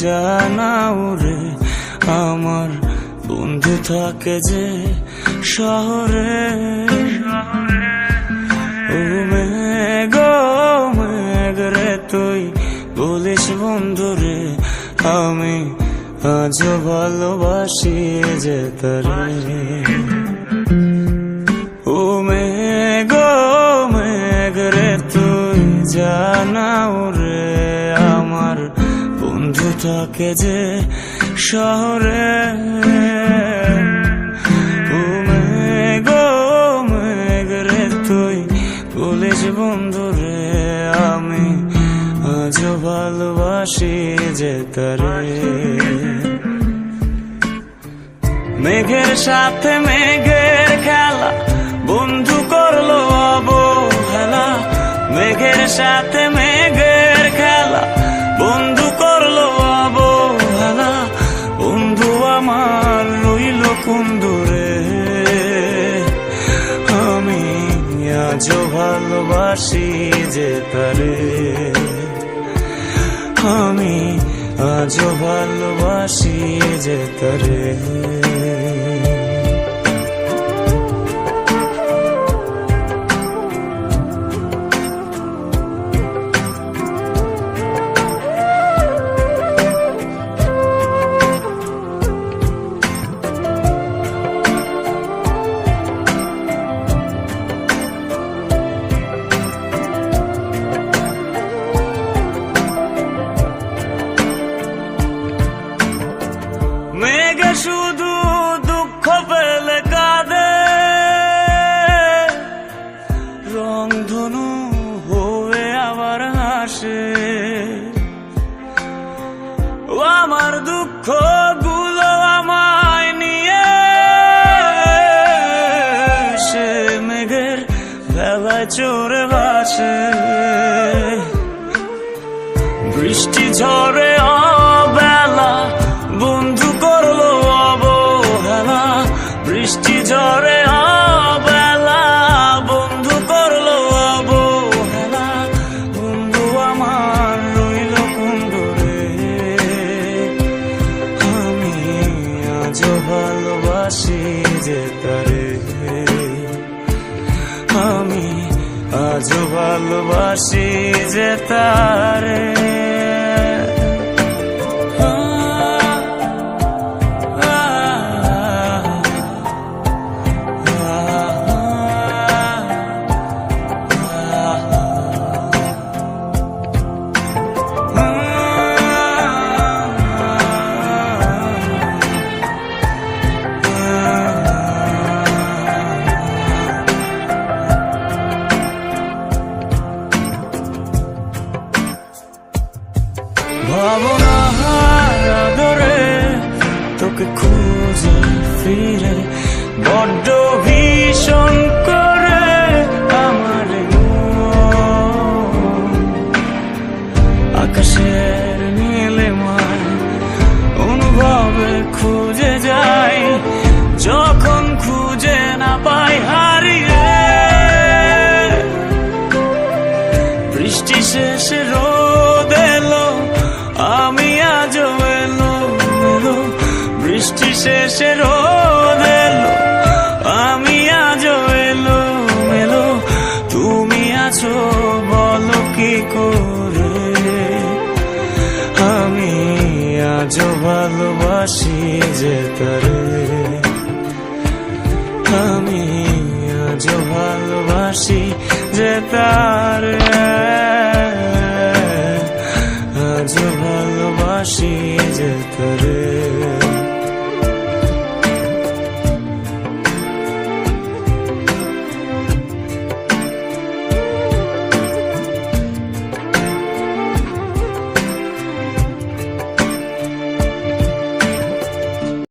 জানাও রে আমার বন্ধু থাকে যে শহরে। ও মেঘ মেঘ রে তুই বলিস বন্ধু রে আমি আজও ভালোবাসি যে তারে। ও মেঘ মেঘ রে তুই জানাও রে আমার বন্ধু থাকে যে শহরে। ও মেঘ মেঘ রে তুই বলিস বন্ধু রে আমি আজও ভালোবাসি যে তারে। মেঘের সাথে মেঘের খেলা বন্ধু করলো অবহেলা। মেঘের সাথে মেঘের খেলা বন্ধু করলো অবহেলা। বন্ধু আমার রইল কোন দূরে আমি আজও ভালোবাসি যে তারে। আমি আজও ভালোবাসি যে তারে। মেঘে শুধু দুঃখ পেলে কাঁদে রংধনু হয়ে আবার হাসে। ও আমার দুঃখ গুলো আমায় নিয়ে সে মেঘের বেলায় চড়ে ভাসে। বৃষ্টি ঝরে অবেলা বন্ধু করলো অবহেলা। বৃষ্টি ঝরে অবেলা বন্ধু করলো অবহেলা। বন্ধু আমার রইল কোন দূরে আমি আজও ভালোবাসি যে তারে। আমি আজও ভালোবাসি যে তারে। ভাবনার আদরে তোকে খুঁজে ফিরে বড্ড ভীষণ করে আমার আকাশের নীলে মান অনুভবে খুঁজে যাই যখন খুঁজে না পাই হারিয়ে। বৃষ্টি শেষে রোদ এলো আমি আজও এলো এলো। বৃষ্টি শেষে রোদ এলো আমি আজও এলো এলো। তুমি আছো বলো কি করে আমি আজও ভালোবাসি যে তারে। আমি আজও ভালোবাসি যে তারে। আজও ভালোবাসি যে তারে।